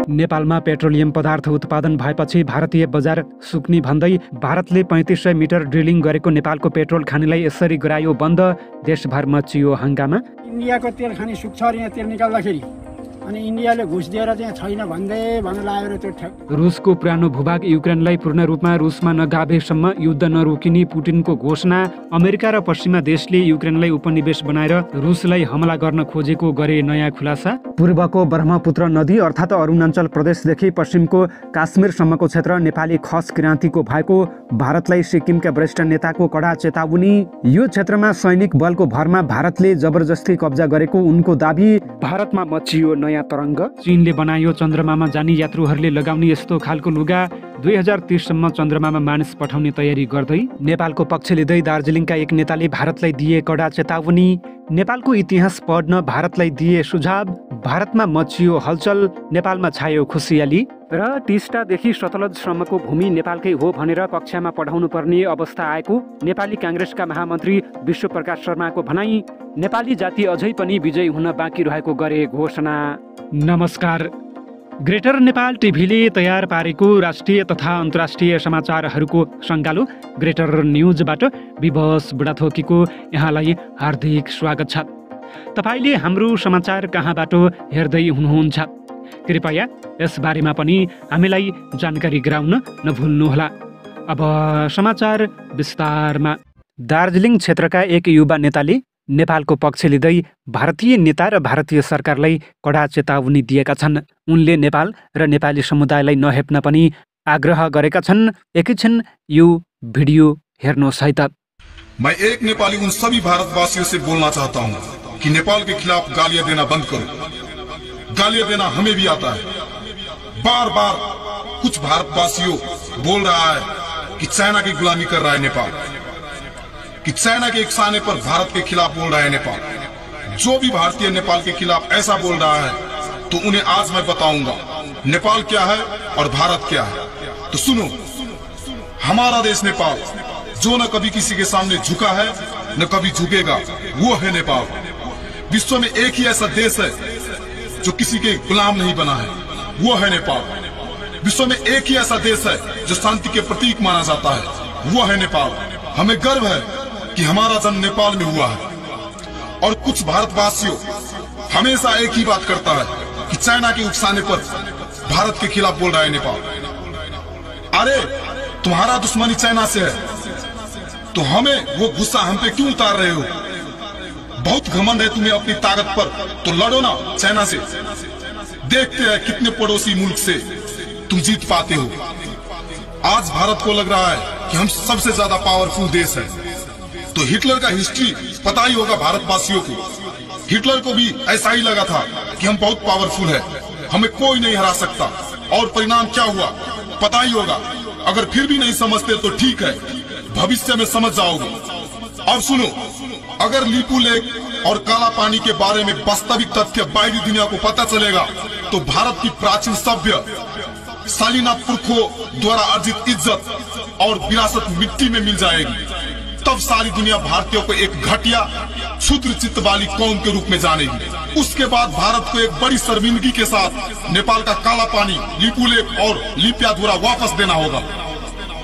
नेपालमा पेट्रोलियम पदार्थ उत्पादन भएपछि भारतीय बजार सुक्ने भन्दै भारतले 3500 मिटर ड्रिलिङ गरेको नेपालको पेट्रोल खानीलाई यसरी गरायो बन्द। देशभर मचियो हंगामा। इन्डियाको तेल खानी सुक्छ र यहाँ तेल निकाल्दाखेरि अनि इन्डियाले घुस दिएर चाहिँ छैन भन्दै भन्न लाग्यो र त्यो रुसको पुरानो भूभाग युक्रेनलाई पूर्ण रूपमा रुसमा नगाभेसम्म युद्ध नरोकिने पुटिनको घोषणा। अमेरिका र पश्चिमा देशले युक्रेनलाई उपनिवेश बनाएर रुसलाई हमला गर्न खोजेको गरे नयाँ खुलासा। पूर्वको ब्रह्मपुत्र नदी अर्थात् अरुणाञ्चल प्रदेशदेखि पश्चिमको काश्मीरसम्मको क्षेत्र नेपाली खस क्रान्तिको भएको भारतलाई सिक्किमका वरिष्ठ नेताको कडा चेतावनी। यो क्षेत्रमा सैनिक बलको भरमा भारतले जबरजस्ती कब्जा गरेको उनको दाबी। भारतमा मचियो नयाँ तरङ्ग। चीनले बनायो चन्द्रमामा जाने यात्रुहरूले लगाउने यस्तो खालको लुगा। 2030 सम्म चन्द्रमामा मानिस पठाउने तयारी गर्दै। नेपालको पक्ष लिँदै दार्जिलिङका एक नेताले भारतलाई दिए कडा चेतावनी। नेपालको इतिहास पढ्न भारतलाई दिए सुझाव। भारतमा मचियो हलचल, नेपालमा छायो खुसियाली। र टिस्टादेखि सतलजसम्मको भूमि नेपालकै हो भनेर कक्षामा पढाउनु पर्ने अवस्था आएको नेपाली काङ्ग्रेसका महामन्त्री विश्वप्रकाश शर्माको भनाई। नेपाली जाति अझै पनि विजयी हुन बाँकी रहेको गरे घोषणा। नमस्कार। ग्रेटर नेपाल टिभीले तयार पारेको राष्ट्रिय तथा अन्तर्राष्ट्रिय समाचारहरूको सङ्गालो ग्रेटर न्युजबाट विवश बुढाथोकीको यहाँलाई हार्दिक स्वागत छ। तपाईँले हाम्रो समाचार कहाँबाट हेर्दै हुनुहुन्छ कृपया यसबारेमा पनि हामीलाई जानकारी गराउन नभुल्नुहोला। अब समाचार विस्तारमा। दार्जिलिङ क्षेत्रका एक युवा नेताले नेपालको पक्ष लिँदै भारतीय नेता र भारतीय सरकारलाई कडा चेतावनी दिएका छन्। उनले नेपाल र नेपाली समुदायलाई नहेप्न पनि आग्रह गरेका छन्। एकैछिन यो भिडियो हेर्नुहोस् है त। मैं एक नेपाली उन सभी भारतवासियों से बोलना चाहता हूँ कि नेपाल के खिलाफ गालियां देना बंद करो। गालियां देना हमें भी आता है। बार बार कुछ भारतवासियों बोल रहा है कि चाइना की गुलामी कर रहा है नेपाल, कि चाइना के एकसाने पर भारत के खिलाफ बोल रहा है नेपाल। जो भी भारतीय नेपाल के खिलाफ ऐसा बोल रहा है तो उन्हें आज मैं बताऊंगा नेपाल क्या है और भारत क्या है। तो सुनो, हमारा देश नेपाल जो न कभी किसी के सामने झुका है न कभी झुकेगा, वो है नेपाल। विश्व में एक ही ऐसा देश है जो किसी के गुलाम नहीं बना है, वो है नेपाल। विश्व में एक ही ऐसा देश है जो शांति के प्रतीक माना जाता है, वो है नेपाल। हमें गर्व है कि हमारा जन्म नेपाल में हुआ है। और कुछ भारतवासियों हमेशा एक ही बात करता है कि चाइना के उकसाने पर भारत के खिलाफ बोल रहा है नेपाल। अरे तुम्हारा दुश्मनी चाइना से है तो हमें वो गुस्सा हम पे क्यों उतार रहे हो? बहुत घमंड है तुम्हें अपनी ताकत पर, तो लड़ो ना चाइना से। देखते हैं कितने पड़ोसी मुल्क से तुम जीत पाते हो। आज भारत को लग रहा है कि हम सबसे ज्यादा पावरफुल देश है, तो हिटलर का हिस्ट्री पता ही होगा भारतवासियों को। हिटलर को भी ऐसा ही लगा था कि हम बहुत पावरफुल है, हमें कोई नहीं हरा सकता। और परिणाम क्या हुआ पता ही होगा। अगर फिर भी नहीं समझते तो ठीक है, भविष्य में समझ जाओगे। अब सुनो, अगर लीपू लेक और काला पानी के बारे में वास्तविक तथ्य बाहरी दुनिया को पता चलेगा तो भारत की प्राचीन सभ्य शालीना पुरखों द्वारा अर्जित इज्जत और विरासत मिट्टी में मिल जाएगी। तब सारी दुनिया भारतीयों को एक घटिया क्षुद्र चित्त वाली कौम के रूप में जानेगी। उसके बाद भारत को एक बड़ी शर्मिंदगी के साथ नेपाल का काला पानी, लीपू लेक और लिपियाधुरा वापस देना होगा।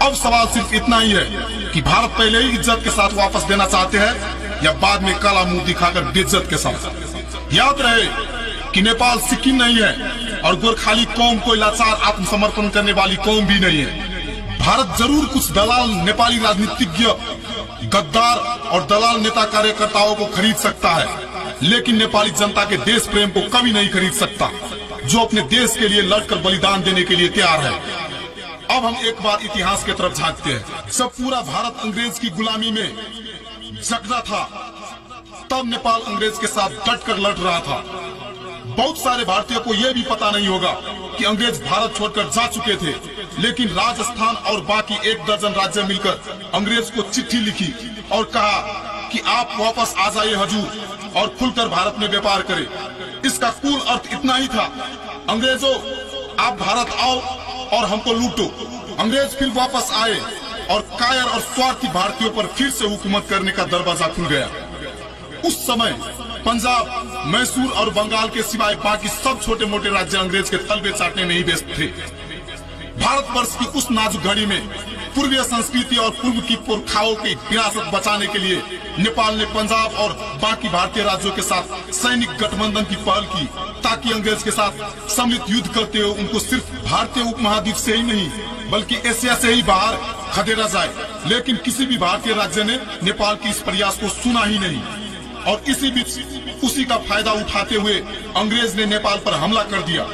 अब सवाल सिर्फ इतना ही है कि भारत पहले ही इज्जत के साथ वापस देना चाहते हैं या बाद में काला मुंह दिखाकर बेइज्जत के साथ। याद रहे कि नेपाल सिक्किम नहीं है और गोरखाली कौम कोई लाचार आत्मसमर्पण करने वाली कौम भी नहीं है। भारत जरूर कुछ दलाल नेपाली राजनीतिज्ञ, गद्दार और दलाल नेता कार्यकर्ताओं को खरीद सकता है, लेकिन नेपाली जनता के देश प्रेम को कभी नहीं खरीद सकता, जो अपने देश के लिए लड़कर बलिदान देने के लिए तैयार है। अब हम एक बार इतिहास की तरफ झांकते हैं। जब पूरा भारत अंग्रेज की गुलामी में जकड़ा था तब नेपाल अंग्रेज के साथ डटकर लड़ रहा था। बहुत सारे भारतीयों को यह भी पता नहीं होगा कि अंग्रेज भारत छोड़कर जा चुके थे, लेकिन राजस्थान और बाकी 1 दर्जन राज्य मिलकर अंग्रेज को चिट्ठी लिखी और कहा कि आप वापस आ जाइए हजूर और खुलकर भारत में व्यापार करें। इसका कुल अर्थ इतना ही था, अंग्रेजों आप भारत आओ और हमको लूटो। अंग्रेज फिर वापस आए और कायर और स्वार्थी भारतीयों पर फिर से हुकूमत करने का दरवाजा खुल गया। उस समय पंजाब, मैसूर और बंगाल के सिवाय बाकी सब छोटे मोटे राज्य अंग्रेज के तलबे चाटने में ही व्यस्त थे। भारतवर्ष की उस नाजुक घड़ी में पूर्वीय संस्कृति और पूर्व की पुरखाओं की विरासत बचाने के लिए नेपाल ने पंजाब और बाकी भारतीय राज्यों के साथ सैनिक गठबंधन की पहल की, ताकि अंग्रेज के साथ सम्मिलित युद्ध करते हुए उनको सिर्फ भारतीय उपमहाद्वीप से ही नहीं बल्कि एशिया से ही बाहर खदेड़ा जाए। लेकिन किसी भी भारतीय राज्य ने नेपाल के इस प्रयास को सुना ही नहीं और इसी बीच उसी का फायदा उठाते हुए अंग्रेज ने नेपाल पर हमला कर दिया।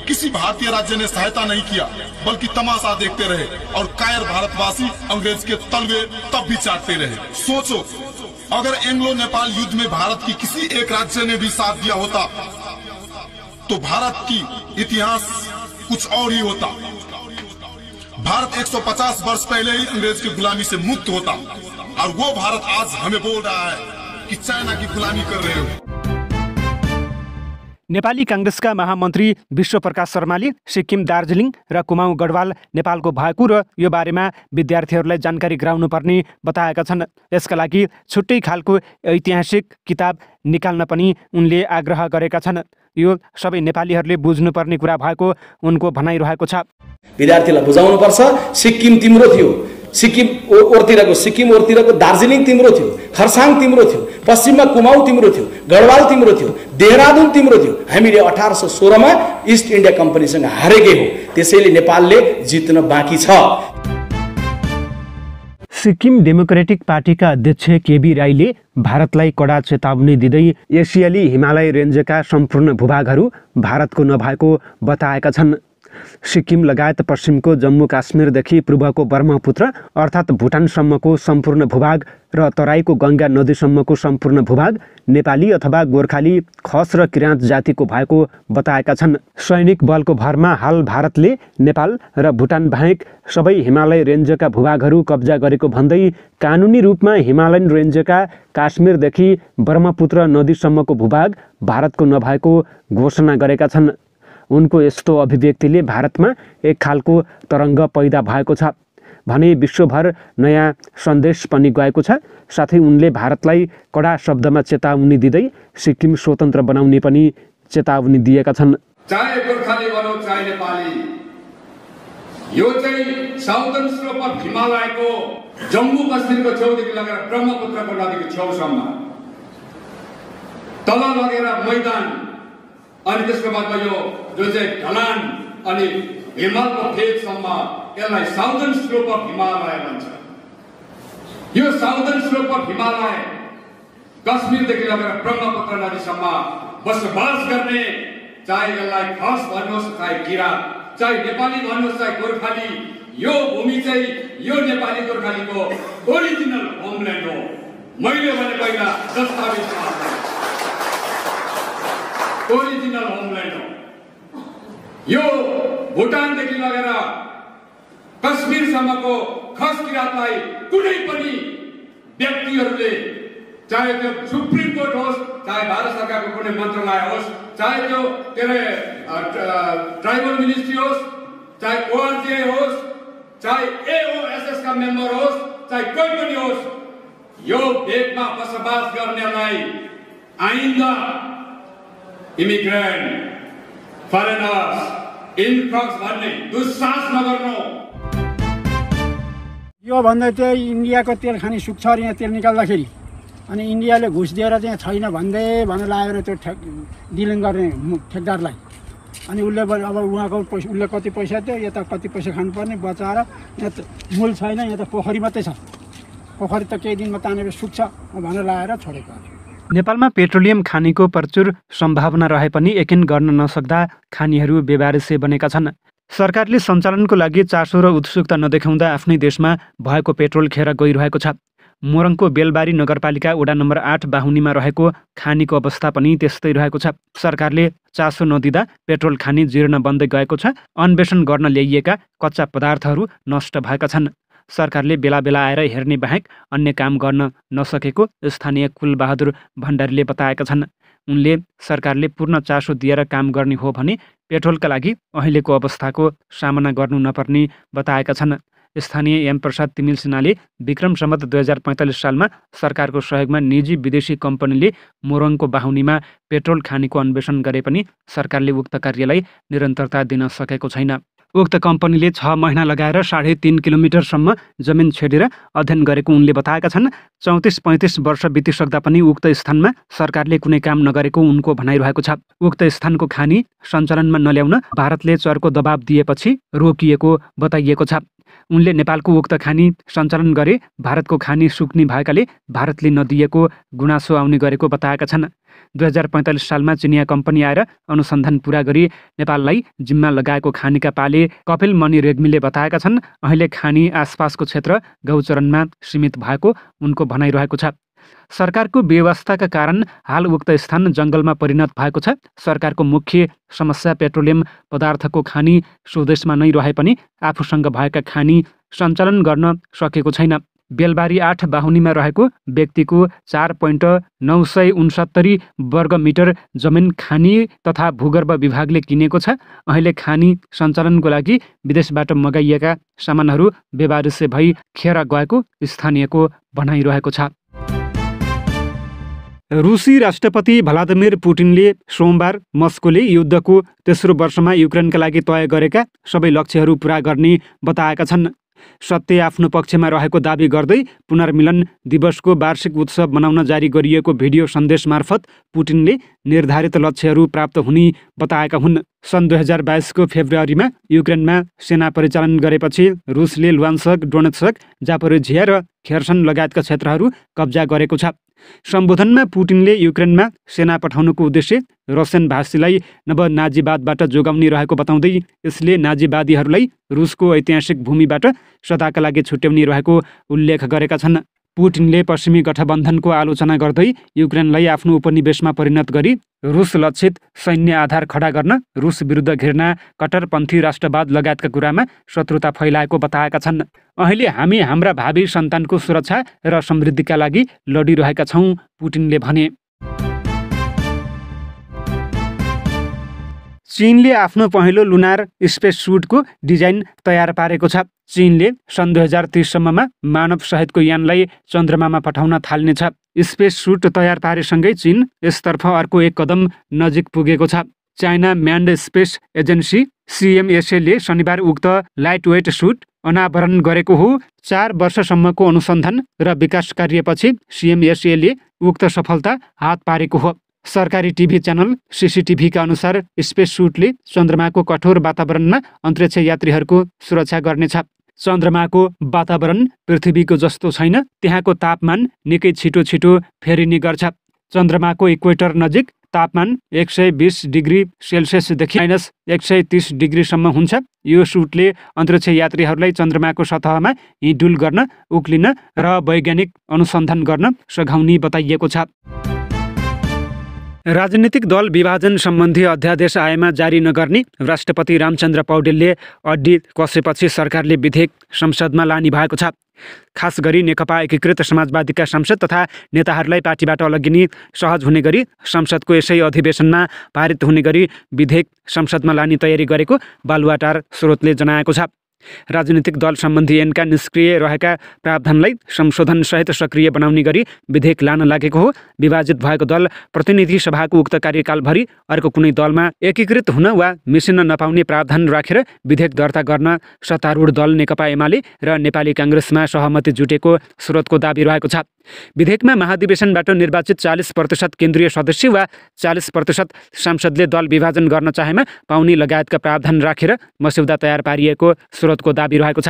किसी भारतीय राज्य ने सहायता नहीं किया बल्कि तमाशा देखते रहे और कायर भारतवासी अंग्रेज के तलवे तब भी चाटते रहे। सोचो, अगर एंग्लो नेपाल युद्ध में भारत की किसी एक राज्य ने भी साथ दिया होता तो भारत की इतिहास कुछ और ही होता। भारत 150 वर्ष पहले ही अंग्रेज की गुलामी से मुक्त होता और वो भारत आज हमें बोल रहा है कि चाइना की गुलामी कर रहे हो। नेपाली कांग्रेसका महामन्त्री विश्वप्रकाश शर्माले सिक्किम, दार्जिलिङ र कुमाऊँ गढवाल नेपालको भएको र यो बारेमा विद्यार्थीहरूलाई जानकारी गराउनुपर्ने बताएका छन्। यसका लागि छुट्टै खालको ऐतिहासिक किताब निकाल्न पनि उनले आग्रह गरेका छन्। यो सबै नेपालीहरूले बुझ्नुपर्ने कुरा भएको उनको भनाइरहेको छ। विद्यार्थीलाई बुझाउनुपर्छ, सिक्किम तिम्रो थियो, सिक्किम ओरतिरको दार्जिलिङ तिम्रो थियो, खरसाङ तिम्रो थियो, पश्चिममा कुमाऊँ तिम्रो थियो, गढवाल तिम्रो थियो, देहरादुन तिम्रो थियो। हामीले 1816 मा इस्ट इन्डिया कम्पनीसँग हारेकै हो, त्यसैले नेपालले जित्न बाँकी छ। सिक्किम डेमोक्रेटिक पार्टीका अध्यक्ष केबी राईले भारतलाई कडा चेतावनी दिँदै एसियाली हिमालय रेन्जका सम्पूर्ण भूभागहरू भारतको नभएको बताएका छन्। सिक्किम लगायत पश्चिमको जम्मू काश्मीरदेखि पूर्वको ब्रह्मपुत्र अर्थात् भुटानसम्मको सम्पूर्ण भूभाग र तराईको गङ्गा नदीसम्मको सम्पूर्ण भूभाग नेपाली अथवा गोर्खाली, खस र किराँत जातिको भएको बताएका छन्। सैनिक बलको भरमा हाल भारतले नेपाल र भुटान बाहेक सबै हिमालय रेन्जका भूभागहरू कब्जा गरेको भन्दै कानुनी रूपमा हिमालयन रेन्जका काश्मीरदेखि ब्रह्मपुत्र नदीसम्मको भूभाग भारतको नभएको घोषणा गरेका छन्। उनको यस्तो अभिव्यक्तिले भारतमा एक खालको तरङ्ग पैदा भएको छ भने विश्वभर नयाँ सन्देश पनि गएको छ। साथै उनले भारतलाई कडा शब्दमा चेतावनी दिँदै सिक्किम स्वतन्त्र बनाउने पनि चेतावनी दिएका छन्। चाहे गोर्खाली भनौँ चाहे नेपाली, यो चाहिँ साउदर्न स्लोप अफ हिमालयको जम्मू कश्मीरको छेउदेखि लगेर ब्रह्मपुत्रको नदीको छेउसम्म तल लगेर मैदान अनि त्यसको बादमा यो जुन चाहिँ ढलान अनि हिमालको फेदसम्म यसलाई साउदर्न स्लोप अफ हिमालय भन्छ। यो साउदर्न स्लोप अफ हिमालय कश्मीरदेखि लगेर ब्रह्मपुत्र नदीसम्म बसोबास गर्ने, चाहे यसलाई खस भन्नुहोस्, चाहे किराँत, चाहे नेपाली भन्नुहोस्, चाहे गोर्खाली, यो भूमि चाहिँ यो नेपाली गोर्खालीको ओरिजिनल होमल्यान्ड हो। मैले भने पहिला दस्तावेजमा ओरिजिनल होमल्यान्ड हो। यो भुटानदेखि लगेर कश्मीरसम्मको खस किराँतलाई कुनै पनि व्यक्तिहरूले, चाहे त्यो सुप्रिम कोर्ट होस्, चाहे भारत सरकारको कुनै मन्त्रालय होस्, चाहे त्यो ट्राइबल मिनिस्ट्री होस्, चाहे ओआरजीआई होस्, चाहे एओएसएस का मेम्बर होस्, चाहे कोही पनि होस्, यो भेगमा बसोबास गर्नेलाई आइन्दा इमिग्रेन्ट, फरेनर्स, इन्फ्लक्स भन्ने दुस्साहस नगर्नु। यो भन्दै चाहिँ इन्डियाको तेल खानी सुक्छ र यहाँ तेल निकाल्दाखेरि अनि इन्डियाले घुस दिएर चाहिँ छैन भन्दै लागेर त्यो डिलिङ गर्ने ठेकदारलाई, अनि उसले अब उहाँको पैसा, उसले कति पैसा थियो, यता कति पैसा खानुपर्ने बचाएर यहाँ त मूल छैन, यहाँ त पोखरी मात्रै छ, पोखरी त केही दिनमा तानेर सुक्छ भनेर लगाएर छोडेको। नेपालमा पेट्रोलियम खानीको प्रचुर सम्भावना रहे पनि यकिन गर्न नसक्दा खानीहरू बेवारिसे बनेका छन्। सरकारले सञ्चालनको लागि चासो र उत्सुकता नदेखाउँदा आफ्नै देशमा भएको पेट्रोल खेर गइरहेको छ। मोरङको बेलबारी नगरपालिका वडा नम्बर 8 बाहुनीमा रहेको खानीको अवस्था पनि त्यस्तै रहेको छ। सरकारले चासो नदिँदा पेट्रोल खानी जीर्ण बन्दै गएको छ। अन्वेषण गर्न ल्याइएका कच्चा पदार्थहरू नष्ट भएका छन्। सरकारले बेला बेला आएर हेर्ने बाहेक अन्य काम गर्न नसकेको स्थानीय कुलबहादुर भण्डारीले बताएका छन्। उनले सरकारले पूर्ण चासो दिएर काम गर्ने हो भने पेट्रोलका लागि अहिलेको अवस्थाको सामना गर्नु नपर्ने बताएका छन्। स्थानीय एम प्रसाद तिमिल सिन्हाले विक्रम सम्वत 2045 सालमा सरकारको सहयोगमा निजी विदेशी कम्पनीले मोरङको बाहुनीमा पेट्रोल खानीको अन्वेषण गरे पनि सरकारले उक्त कार्यलाई निरन्तरता दिन सकेको छैन। उक्त कम्पनीले 6 महिना लगाएर 3.5 किलोमिटरसम्म जमिन छेडेर अध्ययन गरेको उनले बताएका छन्। 34-35 वर्ष बितिसक्दा पनि उक्त स्थानमा सरकारले कुनै काम नगरेको उनको भनाइरहेको छ। उक्त स्थानको खानी सञ्चालनमा नल्याउन भारतले चर्को दबाब दिएपछि रोकिएको बताइएको छ। उनले नेपालको उक्त खानी सञ्चालन गरे भारतको खानी सुक्ने भएकाले भारतले नदिएको गुनासो आउने गरेको बताएका छन्। 2045 सालमा चिनिया कम्पनी आएर अनुसन्धान पुरा गरी नेपाललाई जिम्मा लगाएको खानीका पाले कपिल मणि रेग्मीले बताएका छन्। अहिले खानी आसपासको क्षेत्र गौचरणमा सीमित भएको उनको भनाइरहेको छ। सरकारको व्यवस्थाका कारण हाल उक्त स्थान जङ्गलमा परिणत भएको छ। सरकारको मुख्य समस्या पेट्रोलियम पदार्थको खानी स्वदेशमा नै रहे पनि आफूसँग भएका खानी सञ्चालन गर्न सकेको छैन। बेलबारी 8 बाहुनीमा रहेको व्यक्तिको 4.969 वर्ग मिटर जमिन खानी तथा भूगर्भ विभागले किनेको छ। अहिले खानी सञ्चालनको लागि विदेशबाट मगाइएका सामानहरू बेबारिसे भई खेर गएको स्थानीयको भनाइरहेको छ। रुसी राष्ट्रपति भ्लादिमिर पुटिनले सोमबार मस्कोले युद्धको तेस्रो वर्षमा युक्रेनका लागि तय गरेका सबै लक्ष्यहरू पूरा गर्ने बताएका छन्। सत्य आफ्नो पक्षमा रहेको दाबी गर्दै पुनर्मिलन दिवसको वार्षिक उत्सव मनाउन जारी गरिएको भिडियो सन्देश मार्फत पुटिनले निर्धारित लक्ष्यहरू प्राप्त हुने बताएका हुन्। सन् 2022 को फेब्रुअरीमा युक्रेनमा सेना परिचालन गरेपछि रुसले लुहान्स्क, डोनेत्स्क, जापोरिझिया र खेर्सन लगायतका क्षेत्रहरू कब्जा गरेको छ। सम्बोधनमा पुटिनले युक्रेनमा सेना पठाउनुको उद्देश्य रसियन भाषीलाई नव नाजीवादबाट जोगाउने रहेको बताउँदै यसले नाजीवादीहरूलाई रुसको ऐतिहासिक भूमिबाट सदाका लागि छुट्याउने रहेको उल्लेख गरेका छन्। पुटिनले पश्चिमी गठबन्धनको आलोचना गर्दै युक्रेनलाई आफ्नो उपनिवेशमा परिणत गरी रुस लक्षित सैन्य आधार खडा गर्न, रुस विरुद्ध घृणा, कट्टरपन्थी राष्ट्रवाद लगायतका कुरामा शत्रुता फैलाएको बताएका छन्। अहिले हामी हाम्रा भावी सन्तानको सुरक्षा र समृद्धिका लागि लडिरहेका छौँ, पुटिनले भने। चीनले आफ्नो पहिलो लुनार स्पेस सुटको डिजाइन तयार पारेको छ। चीनले सन् 2030 सम्ममा मानव सहितको यानलाई चन्द्रमामा पठाउन थाल्नेछ। स्पेस सुट तयार पारेसँगै चीन यसतर्फ अर्को एक कदम नजिक पुगेको छ। China manned space agency CMSA ले शनिबार उक्त लाइटवेट सुट अनावरण गरेको हो। 4 वर्षसम्मको अनुसन्धान र विकास कार्यपछि CMSA ले उक्त सफलता हात पारेको हो। सरकारी टिभी च्यानल CCTV का अनुसार स्पेस सुटले चन्द्रमाको कठोर वातावरणमा अन्तरिक्ष यात्रीहरूको सुरक्षा गर्नेछ। चन्द्रमाको वातावरण पृथ्वीको जस्तो छैन, त्यहाँको तापमान निकै छिटो छिटो फेरिने गर्छ। चन्द्रमाको इक्वेटर नजिक तापमान 120 डिग्री सेल्सियसदेखि -130 डिग्रीसम्म हुन्छ। यो सुटले अन्तरिक्ष यात्रीहरूलाई चन्द्रमाको सतहमा हिँडुल गर्न, उक्लिन र वैज्ञानिक अनुसन्धान गर्न सघाउने बताइएको छ। राजनीतिक दल विभाजन सम्बन्धी अध्यादेश आएमा जारी नगर्ने राष्ट्रपति रामचन्द्र पौडेलले अड्डी कसेपछि सरकारले विधेयक संसदमा लाने भएको छ। खास गरी नेकपा एकीकृत समाजवादीका सांसद तथा नेताहरूलाई पार्टीबाट अलगिने सहज हुने गरी संसदको यसै अधिवेशनमा पारित हुने गरी विधेयक संसदमा लाने तयारी गरेको बालुवाटार स्रोतले जनाएको छ। राजनीतिक दल सम्बन्धी ऐनका निष्क्रिय रहेका प्रावधानलाई संशोधनसहित सक्रिय बनाउने गरी विधेयक लान लागेको हो। विभाजित भएको दल प्रतिनिधि सभाको उक्त कार्यकालभरि अर्को कुनै दलमा एकीकृत हुन वा मिसिन नपाउने प्रावधान राखेर विधेयक दर्ता गर्न सत्तारूढ दल नेकपा एमाले र नेपाली काङ्ग्रेसमा सहमति जुटेको स्रोतको दाबी रहेको छ। विधेयकमा महाधिवेशनबाट निर्वाचित 40% केन्द्रीय सदस्य वा 40% सांसदले दल विभाजन गर्न चाहेमा पाउने लगायतका प्रावधान राखेर मस्यौदा तयार पारिएको स्रोतको दाबी रहेको छ।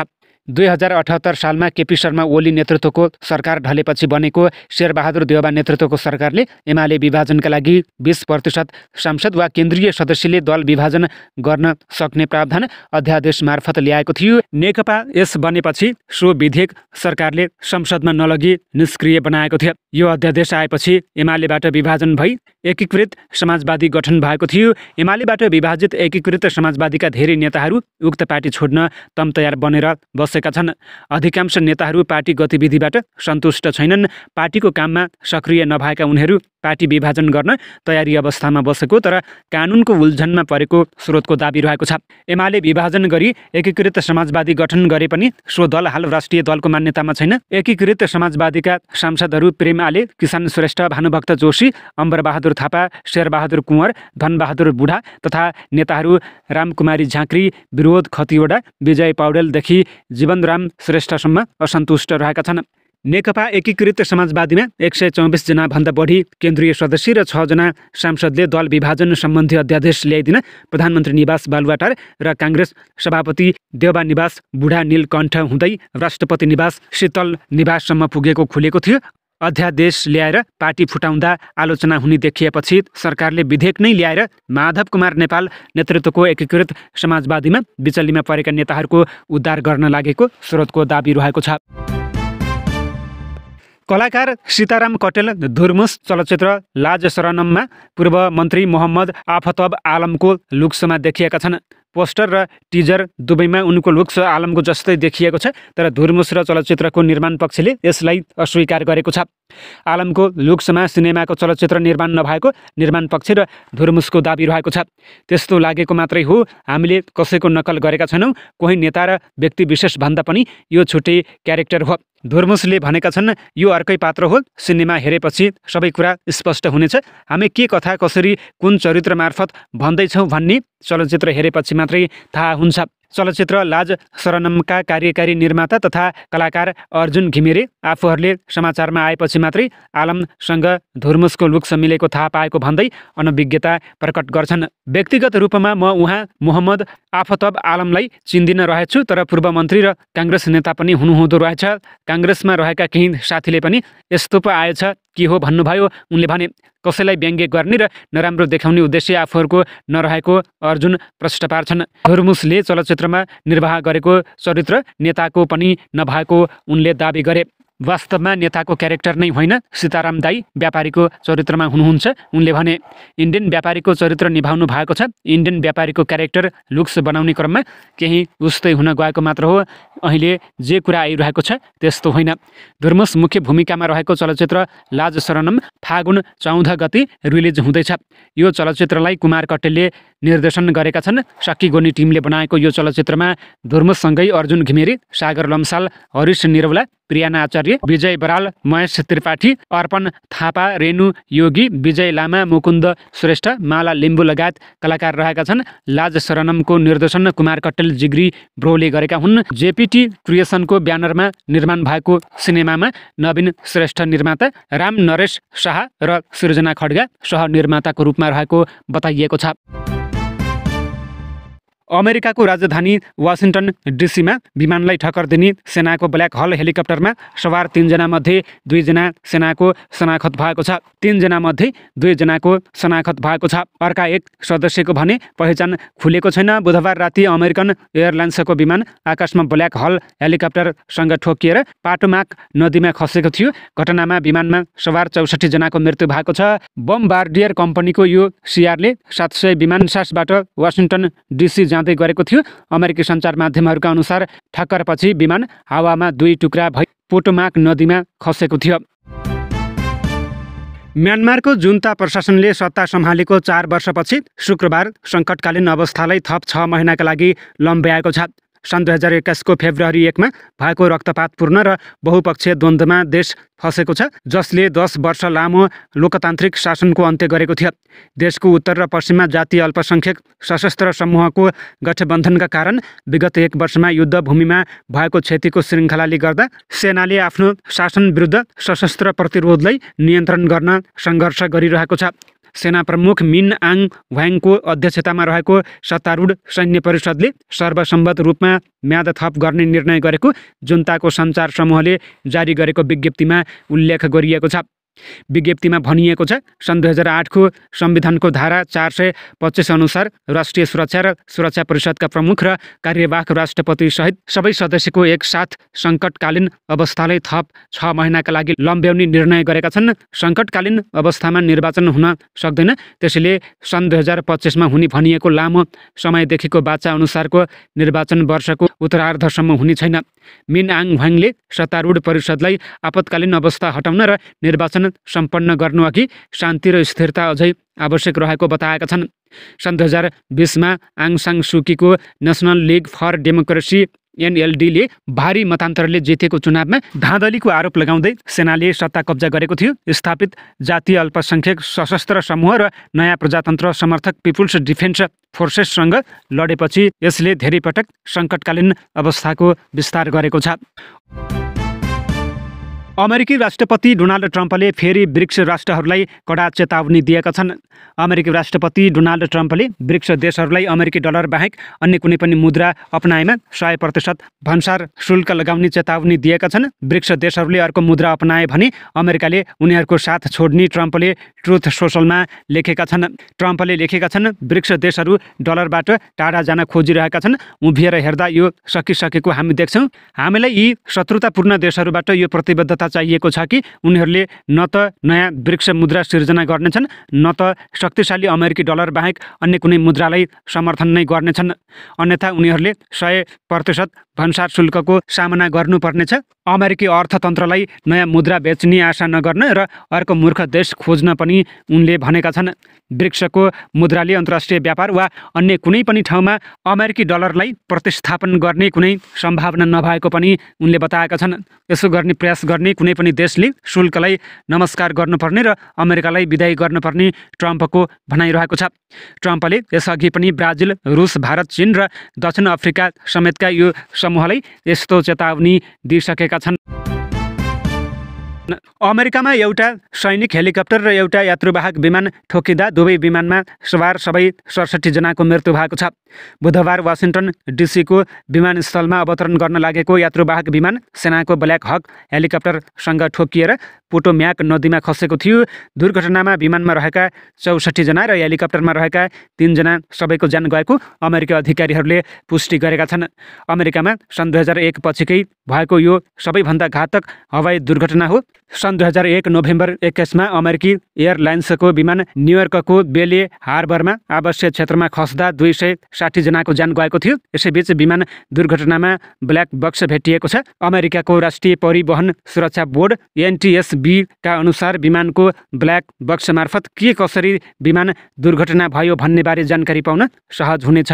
2078 सालमा केपी शर्मा ओली नेतृत्वको सरकार ढलेपछि बनेको शेरबहादुर देउबा नेतृत्वको सरकारले एमाले विभाजनका लागि 20% सांसद वा केन्द्रीय सदस्यले दल विभाजन गर्न सक्ने प्रावधान अध्यादेश मार्फत ल्याएको थियो। नेकपा यस बनेपछि सो विधेयक सरकारले संसदमा नलगी निष्क्रिय बनाएको थियो। यो अध्यादेश आएपछि एमालेबाट विभाजन भई एकीकृत समाजवादी गठन भएको थियो। एमालेबाट विभाजित एकीकृत समाजवादीका धेरै नेताहरू उक्त पार्टी छोड्न तम तयार बनेर बसेका बसेका छन्। अधिकांश नेताहरू पार्टी गतिविधिबाट सन्तुष्ट छैनन्। पार्टीको काममा सक्रिय नभएका उनीहरू पार्टी विभाजन गर्न तयारी अवस्थामा बसेको तर कानुनको उल्झनमा परेको स्रोतको दाबी रहेको छ। एमाले विभाजन गरी एकीकृत समाजवादी गठन गरे पनि सो दल हाल राष्ट्रिय दलको मान्यतामा छैन। एकीकृत समाजवादीका सांसदहरू प्रेम आले, किसान श्रेष्ठ, भानुभक्त जोशी, अम्बरबहादुर थापा, शेरबहादुर कुँवर, धनबहादुर बुढा तथा नेताहरू रामकुमारी झाँक्री, विरोध खतिवडा, विजय पौडेलदेखि जीवनराम श्रेष्ठसम्म असन्तुष्ट रहेका छन्। नेकपा एकीकृत समाजवादीमा 124 जना भन्दा बढी केन्द्रीय सदस्य र 6 जना सांसदले दल विभाजन सम्बन्धी अध्यादेश ल्याइदिन प्रधानमन्त्री निवास बालुवाटार र काङ्ग्रेस सभापति देउबा निवास बुढा नीलकण्ठ हुँदै राष्ट्रपति निवास शीतल निवाससम्म पुगेको खुलेको थियो। अध्यादेश ल्याएर पार्टी फुटाउँदा आलोचना हुने देखिएपछि सरकारले विधेयक नै ल्याएर माधव कुमार नेपाल नेतृत्वको एकीकृत समाजवादीमा बिचल्लीमा परेका नेताहरूको उद्धार गर्न लागेको स्रोतको दाबी रहेको छ। कलाकार सीताराम कटेल धुर्मुस चलचित्र लाज शरणममा पूर्व मन्त्री मोहम्मद आफताब आलमको लुक्समा देखिएका छन्। पोस्टर र टिजर दुवैमा उनको लुक्स आलमको जस्तै देखिएको छ तर धुर्मुस र चलचित्रको निर्माण पक्षले यसलाई अस्वीकार गरेको छ। आलमको लुक्समा सिनेमाको चलचित्र निर्माण नभएको निर्माण पक्ष र धुर्मुसको दाबी रहेको छ। त्यस्तो लागेको मात्रै हो, हामीले कसैको नक्कल गरेका छैनौँ। कोही नेता र व्यक्ति विशेष भन्दा पनि यो छुट्टै क्यारेक्टर हो। धुर्मुसले भनेका छन्, यो अर्कै पात्र हो। सिनेमा हेरेपछि सबै कुरा स्पष्ट हुनेछ। हामी के कथा कसरी कुन चरित्र मार्फत भन्दैछौँ भन्ने चलचित्र हेरेपछि मात्रै थाहा हुन्छ। चलचित्र लाज शरणमका कार्यकारी निर्माता तथा कलाकार अर्जुन घिमिरे आफूहरूले समाचारमा आएपछि मात्रै आलमसँग धुर्मुसको लुक्स मिलेको थाहा पाएको भन्दै अनभिज्ञता प्रकट गर्छन्। व्यक्तिगत रूपमा म उहाँ मोहम्मद आफताब आलमलाई चिन्दिन रहेछु तर पूर्व मन्त्री र काङ्ग्रेस नेता पनि हुनुहुँदो रहेछ। काङ्ग्रेसमा रहेका केही साथीले पनि यस्तो पो आएछ के हो भन्नुभयो। उनले भने, कसैलाई व्यङ्ग्य गर्ने र नराम्रो देखाउने उद्देश्य आफूहरूको नरहेको अर्जुन प्रश्न पार्छन्। धुर्मुसले चलचित्रमा निर्वाह गरेको चरित्र नेताको पनि नभएको उनले दाबी गरे। वास्तवमा नेताको क्यारेक्टर नै होइन, सीताराम दाई व्यापारीको चरित्रमा हुनुहुन्छ। उनले भने, इन्डियन व्यापारीको चरित्र निभाउनु भएको छ। इन्डियन व्यापारीको क्यारेक्टर लुक्स बनाउने क्रममा केही उस्तै हुन गएको मात्र हो। अहिले जे कुरा आइरहेको छ त्यस्तो होइन। धुर्मुस मुख्य भूमिकामा रहेको चलचित्र लाज शरणम फागुन 14 गते रिलिज हुँदैछ। यो चलचित्रलाई कुमार कटेलले निर्देशन गरेका छन्। सक्की गोनी टिमले बनाएको यो चलचित्रमा धुर्मुससँगै अर्जुन घिमिरे, सागर लम्साल, हरिश निरौला, प्रियाना आचार्य, विजय बराल, महेश त्रिपाठी, अर्पण थापा, रेणु योगी, विजय लामा, मुकुन्द श्रेष्ठ, माला लिम्बू लगायत कलाकार रहेका छन्। लाज शरणमको निर्देशन कुमार कटेल जिग्री ब्रोले गरेका हुन्। जेपीटी क्रिएसनको ब्यानरमा निर्माण भएको सिनेमामा नवीन श्रेष्ठ निर्माता, राम नरेश शाह र सृजना खड्गा सह निर्माताको रूपमा रहेको बताइएको छ। अमेरिकाको राजधानी वासिङ्टन डिसीमा विमानलाई ठक्कर दिने सेनाको ब्ल्याक हल हेलिकप्टरमा सवार 3 जना मध्ये 2 जना सेनाको शनाखत भएको छ। 3 जना मध्ये 2 जनाको शनाखत भएको छ। अर्का एक सदस्यको भने पहिचान खुलेको छैन। बुधबार राति अमेरिकन एयरलाइन्सको विमान आकाशमा ब्ल्याक हल हेलिकप्टरसँग ठोकिएर पाटोमाक नदीमा खसेको थियो। घटनामा विमानमा सवार 64 जनाको मृत्यु भएको छ। बमबार्डियर कम्पनीको यो CR-ले 700 विमान सासबाट वासिङ्टन डिसी जाँदै गरेको थियो। अमेरिकी सञ्चार माध्यमहरूका अनुसार ठक्करपछि विमान हावामा 2 टुक्रा भई पोटोमाक नदीमा खसेको थियो। म्यानमारको जुन्ता प्रशासनले सत्ता सम्हालेको 4 वर्षपछि शुक्रबार सङ्कटकालीन अवस्थालाई थप 6 महिनाका लागि लम्ब्याएको छ। सन् 2021 को फेब्रुअरी 1 मा भएको रक्तपातपूर्ण र बहुपक्षीय द्वन्द्वमा देश फसेको छ, जसले 10 वर्ष लामो लोकतान्त्रिक शासनको अन्त्य गरेको थियो। देशको उत्तर र पश्चिममा जातीय अल्पसङ्ख्यक सशस्त्र समूहको गठबन्धनका कारण विगत 1 वर्षमा युद्धभूमिमा भएको क्षतिको श्रृङ्खलाले गर्दा सेनाले आफ्नो शासन विरुद्ध सशस्त्र प्रतिरोधलाई नियन्त्रण गर्न सङ्घर्ष गरिरहेको छ। सेना प्रमुख मिन आङ ह्वाङको अध्यक्षतामा रहेको सत्तारूढ सैन्य परिषदले सर्वसम्मत रूपमा म्याद थप गर्ने निर्णय गरेको जुन्ताको सञ्चार समूहले जारी गरेको विज्ञप्तिमा उल्लेख गरिएको छ। विज्ञप्तिमा भनिएको छ, सन् 2008 को संविधानको धारा 425 अनुसार राष्ट्रिय सुरक्षा र सुरक्षा परिषदका प्रमुख र कार्यवाहक राष्ट्रपति सहित सबै सदस्यको एकसाथ सङ्कटकालीन अवस्थालाई थप 6 महिनाका लागि लम्ब्याउने निर्णय गरेका छन्। सङ्कटकालीन अवस्थामा निर्वाचन हुन सक्दैन, त्यसैले सन् 2025 मा हुने भनिएको लामो समयदेखिको बाचा अनुसारको निर्वाचन वर्षको उत्तरार्धसम्म हुने छैन। मिन आङ ह्वाङले सत्तारूढ परिषदलाई आपतकालीन अवस्था हटाउन र निर्वाचन सम्पन्न गर्नुअघि शान्ति र स्थिरता अझै आवश्यक रहेको बताएका छन्। सन् 2020मा आङ सान सुकीको नेसनल लिग फर डेमोक्रेसी NLD-ले भारी मतान्तरले जितेको चुनावमा धाँधलीको आरोप लगाउँदै सेनाले सत्ता कब्जा गरेको थियो। स्थापित जातीय अल्पसंख्यक सशस्त्र समूह र नयाँ प्रजातन्त्र समर्थक पिपुल्स डिफेन्स फोर्सेससँग लडेपछि यसले धेरै पटक सङ्कटकालीन अवस्थाको विस्तार गरेको छ। अमेरिकी राष्ट्रपति डोनाल्ड ट्रम्पले फेरि ब्रिक्स राष्ट्रहरूलाई कडा चेतावनी दिएका छन्। अमेरिकी राष्ट्रपति डोनाल्ड ट्रम्पले ब्रिक्स देशहरूलाई अमेरिकी डलर बाहेक अन्य कुनै पनि मुद्रा अपनाएमा 100% भन्सार शुल्क लगाउने चेतावनी दिएका छन्। ब्रिक्स देशहरूले अर्को मुद्रा अपनाए भने अमेरिकाले उनीहरूको साथ छोड्ने ट्रम्पले ट्रुथ सोसलमा लेखेका छन्। ट्रम्पले लेखेका छन्, ब्रिक्स देशहरू डलरबाट टाढा जान खोजिरहेका छन्। उभिएर हेर्दा यो सकिसकेको हामी देख्छौँ। हामीलाई यी शत्रुतापूर्ण देशहरूबाट यो प्रतिबद्धता चाहिएको छ कि उनीहरूले न त नयाँ ब्रिक्स मुद्रा सिर्जना गर्नेछन् न त शक्तिशाली अमेरिकी डलर बाहेक अन्य कुनै मुद्रालाई समर्थन नै गर्नेछन्। अन्यथा उनीहरूले 100% भन्सार शुल्कको सामना गर्नुपर्नेछ। अमेरिकी अर्थतन्त्रलाई नयाँ मुद्रा बेच्ने आशा नगर्न र अर्को मूर्ख देश खोज्न पनि उनले भनेका छन्। ब्रिक्सको मुद्राले अन्तर्राष्ट्रिय व्यापार वा अन्य कुनै पनि ठाउँमा अमेरिकी डलरलाई प्रतिस्थापन गर्ने कुनै सम्भावना नभएको पनि उनले बताएका छन्। यसो गर्ने प्रयास गर्ने कुनै पनि देशले शुल्कलाई नमस्कार गर्नुपर्ने र अमेरिकालाई विदाई गर्नुपर्ने ट्रम्पको भनाइरहेको छ। ट्रम्पले यसअघि पनि ब्राजिल, रुस, भारत, चीन र दक्षिण अफ्रिका समेतका यो समूहलाई यस्तो चेतावनी दिइसकेका छन्। अमेरिकामा एउटा सैनिक हेलिकप्टर र एउटा यात्रुवाहक विमान ठोकिँदा दुवै विमानमा सवार सबै 67 जनाको मृत्यु भएको छ। बुधबार वासिङ्टन डिसीको विमानस्थलमा अवतरण गर्न लागेको यात्रुवाहक विमान सेनाको ब्ल्याक हक हेलिकप्टरसँग ठोकिएर पोटोम्याक नदीमा खसेको थियो। दुर्घटनामा विमानमा रहेका 64 जना र हेलिकप्टरमा रहेका 3 जना सबैको ज्यान गएको अमेरिकी अधिकारीहरूले पुष्टि गरेका छन्। अमेरिकामा सन् 2001 पछिकै भएको यो सबैभन्दा घातक हवाई दुर्घटना हो। सन् 2001 नोभेम्बर 21मा अमेरिकी एयरलाइन्सको विमान न्युयोर्कको बेले हार्बरमा आवासीय क्षेत्रमा खस्दा 260 जनाको ज्यान गएको थियो। यसैबीच विमान दुर्घटनामा ब्ल्याक बक्स भेटिएको छ। अमेरिकाको राष्ट्रिय परिवहन सुरक्षा बोर्ड NTSB का अनुसार विमानको ब्ल्याक बक्स मार्फत के कसरी विमान दुर्घटना भयो भन्ने बारे जानकारी पाउन सहज हुनेछ।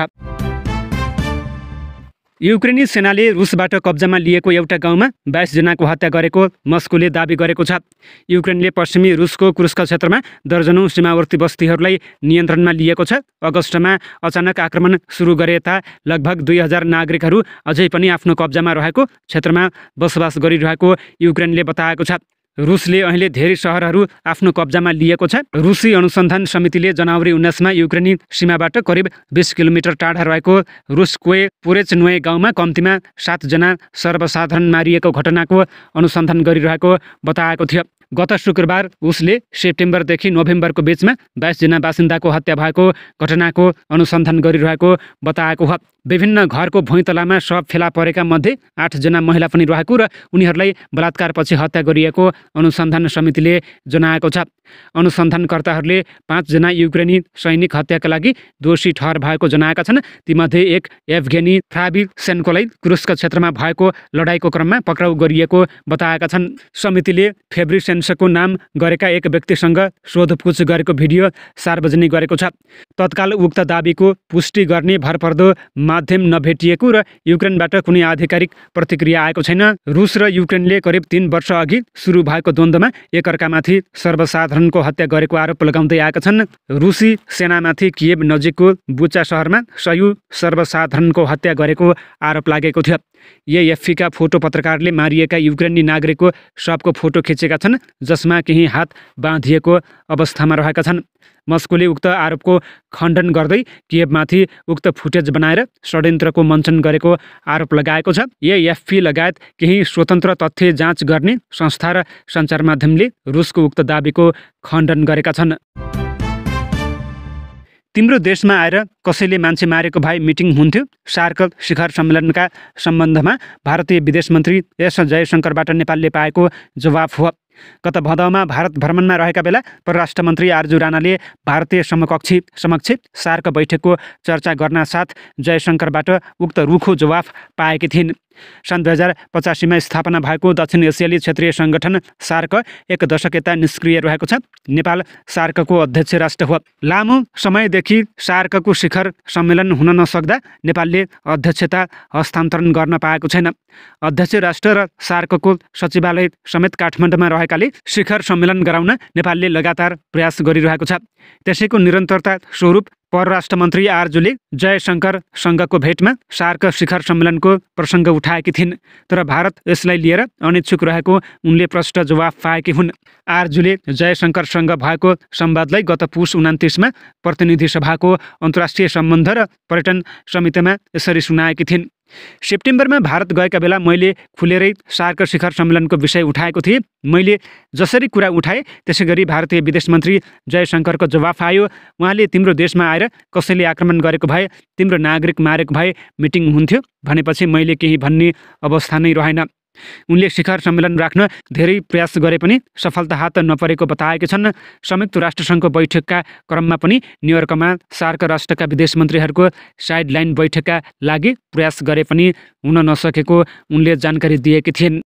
युक्रेनी सेनाले रुसबाट कब्जामा लिएको एउटा गाउँमा 22 जनाको हत्या गरेको मस्कोले दाबी गरेको छ। युक्रेनले पश्चिमी रुसको कुर्स्क क्षेत्रमा दर्जनौं सीमावर्ती बस्तीहरूलाई नियन्त्रणमा लिएको छ। अगस्तमा अचानक आक्रमण सुरु गरेता लगभग 2000 नागरिकहरू अझै पनि आफ्नो कब्जामा रहेको क्षेत्रमा बसोबास गरिरहेको युक्रेनले बताएको छ। रुसले अहिले धेरै सहरहरू आफ्नो कब्जामा लिएको छ। रुसी अनुसन्धान समितिले जनवरी 19मा युक्रेनी सीमाबाट करिब 20 किलोमिटर टाढा रहेको रुसकोए पुरेचनोए गाउँमा कम्तीमा 7 जना सर्वसाधारण मारिएको घटनाको अनुसन्धान गरिरहेको बताएको थियो। गत शुक्रबार उसले सेप्टेम्बरदेखि नोभेम्बरको बीचमा 22 जना बासिन्दाको हत्या भएको घटनाको अनुसन्धान गरिरहेको बताएको हो। विभिन्न घरको भुइँतलामा शव फेला परेका मध्ये 8 जना महिला पनि रहेको र उनीहरूलाई बलात्कारपछि हत्या गरिएको अनुसन्धान समितिले जनाएको छ। अनुसन्धानकर्ताहरूले 5 जना युक्रेनी सैनिक हत्याका लागि दोषी ठहर भएको जनाएका छन्। तीमध्ये एक एभगेनी फ्राबिसेन्कोलाई कुर्स्क क्षेत्रमा भएको लडाईँको क्रममा पक्राउ गरिएको बताएका छन्। समितिले फेब्रिसेन्सको नाम गरेका एक व्यक्तिसँग सोधपुछ गरेको भिडियो सार्वजनिक गरेको छ। तत्काल उक्त दाबीको पुष्टि गर्ने भरपर्दो माध्यम नभेटिएको र युक्रेनबाट कुनै आधिकारिक प्रतिक्रिया आएको छैन। रुस र युक्रेनले करिब 3 वर्ष अघि सुरु भएको द्वन्द्वमा एकअर्कामाथि सर्वसाधारणको हत्या गरेको आरोप लगाउँदै आएका छन्। रुसी सेनामाथि कियेभ नजिकको बुचा शहरमा 100 सर्वसाधारणको हत्या गरेको आरोप लागेको थियो। एएफपीका फोटो पत्रकारले मारिएका युक्रेनी नागरिकको शवको फोटो खिचेका छन्, जसमा केही हात बाँधिएको अवस्थामा रहेका छन्। मस्कोले उक्त आरोपको खण्डन गर्दै कियेभमाथि उक्त फुटेज बनाएर षड्यन्त्रको मञ्चन गरेको आरोप लगाएको छ। एएफपी लगायत केही स्वतन्त्र तथ्य जाँच गर्ने संस्था र सञ्चार माध्यमले रुसको उक्त दाबीको खण्डन गरेका छन्। तिम्रो देशमा आएर कसैले मान्छे मारेको भए मिटिङ हुन्थ्यो? सार्क शिखर सम्मेलनका सम्बन्धमा भारतीय विदेश मन्त्री एस जयशंकरबाट नेपालले पाएको जवाफ हो। गत भदौमा भारत भ्रमणमा रहेका बेला परराष्ट्र मन्त्री आरजु राणाले भारतीय समक्ष सार्क बैठकको चर्चा गर्न साथ जयशङ्करबाट उक्त रुखो जवाफ पाएकी थिइन्। सन् 2085 स्थापना भएको दक्षिण एसियाली क्षेत्रीय सङ्गठन सार्क एक दशक यता निष्क्रिय रहेको छ। नेपाल सार्कको अध्यक्ष राष्ट्र हो। लामो समयदेखि सार्कको शिखर सम्मेलन हुन नसक्दा नेपालले अध्यक्षता हस्तान्तरण गर्न पाएको छैन। अध्यक्ष राष्ट्र र सार्कको सचिवालय समेत काठमाडौँमा रहेकाले शिखर सम्मेलन गराउन नेपालले लगातार प्रयास गरिरहेको छ। त्यसैको निरन्तरता स्वरूप परराष्ट्र मन्त्री आरजुले जयशङ्करसँगको भेटमा सार्क शिखर सम्मेलनको प्रसङ्ग उठाएकी थिइन्, तर भारत यसलाई लिएर अनिच्छुक रहेको उनले प्रष्ट जवाफ पाएकी हुन्। आरजुले जयशङ्करसँग भएको संवादलाई गत पुस 29 प्रतिनिधि सभाको अन्तर्राष्ट्रिय सम्बन्ध र पर्यटन समितिमा यसरी सुनाएकी थिइन्। सेप्टेम्बरमा भारत गएका बेला मैले खुलेरै सार्क शिखर सम्मेलनको विषय उठाएको थिएँ। मैले जसरी कुरा उठाएँ त्यसै गरी भारतीय विदेश मन्त्री जयशङ्करको जवाफ आयो। उहाँले तिम्रो देशमा आएर कसैले आक्रमण गरेको भए, तिम्रो नागरिक मारेको भए मिटिङ हुन्थ्यो भनेपछि मैले केही भन्ने अवस्था नै रहेन। उनले शिखर सम्मेलन राख्न धेरै प्रयास गरे पनि सफलता हात नपरेको बताएका छन्। संयुक्त राष्ट्रसङ्घको बैठकका क्रममा पनि न्युयोर्कमा सार्क राष्ट्रका विदेश मन्त्रीहरूको साइडलाइन बैठकका लागि प्रयास गरे पनि हुन नसकेको उनले जानकारी दिएकी थिइन्।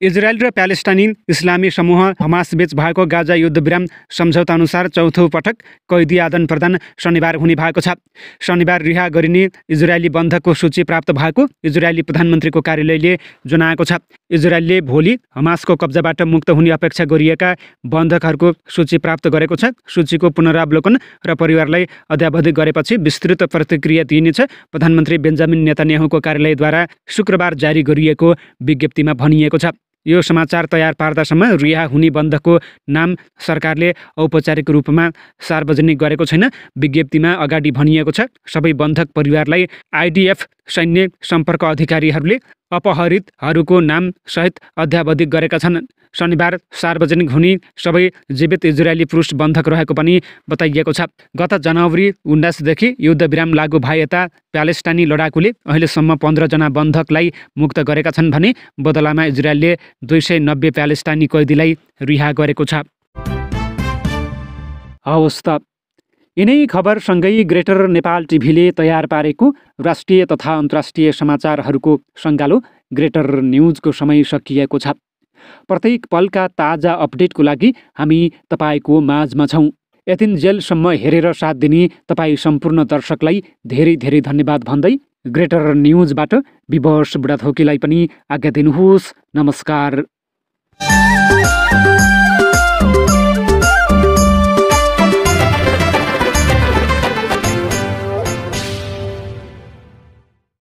इजरायल र प्यालेस्टाइनी इस्लामी समूह हमासबीच भएको गाजा युद्धविराम सम्झौता अनुसार चौथो पटक कैदी आदान प्रदान शनिबार हुने भएको छ। शनिबार रिहा गरिने इजरायली बन्धकको सूची प्राप्त भएको इजरायली प्रधानमन्त्रीको कार्यालयले जनाएको छ। इजरायलले भोलि हमासको कब्जाबाट मुक्त हुने अपेक्षा गरिएका बन्धकहरूको सूची प्राप्त गरेको छ। सूचीको पुनरावलोकन र परिवारलाई अद्यावधि गरेपछि विस्तृत प्रतिक्रिया दिइनेछ। प्रधानमन्त्री बेन्जामिन नेतान्याहुको कार्यालयद्वारा शुक्रबार जारी गरिएको विज्ञप्तिमा भनिएको छ। यो समाचार तयार पार्दासम्म रिहा हुने बन्धकको नाम सरकारले औपचारिक रूपमा सार्वजनिक गरेको छैन। विज्ञप्तिमा अगाडि भनिएको छ, सबै बन्धक परिवारलाई आइडिएफ सैन्य सम्पर्क अधिकारीहरूले अपहरितहरूको नाम सहित अद्यावधि गरेका छन्। शनिबार सार्वजनिक हुने सबै जीवित इजरायली पुरुष बन्धक रहेको पनि बताइएको छ। गत जनवरी 19 देखि युद्धविराम लागू भए यता प्यालेस्टाइनी लडाकुले अहिलेसम्म 15 जना बन्धकलाई मुक्त गरेका छन् भने बदलामा इजरायलले 290 प्यालेस्टाइनी कैदीलाई रिहा गरेको छ। हवस् त, यिनै खबरसँगै ग्रेटर नेपाल टिभीले तयार पारेको राष्ट्रिय तथा अन्तर्राष्ट्रिय समाचारहरूको सङ्गालो ग्रेटर न्युजको समय सकिएको छ। प्रत्येक पलका ताजा अपडेटको लागि हामी तपाईँको माझमा छौँ। यतिन्जेलसम्म हेरेर साथ दिने तपाईँ सम्पूर्ण दर्शकलाई धेरै धेरै धन्यवाद भन्दै ग्रेटर न्युजबाट विवश बुढाथोकीलाई पनि आज्ञा दिनुहोस्। नमस्कार।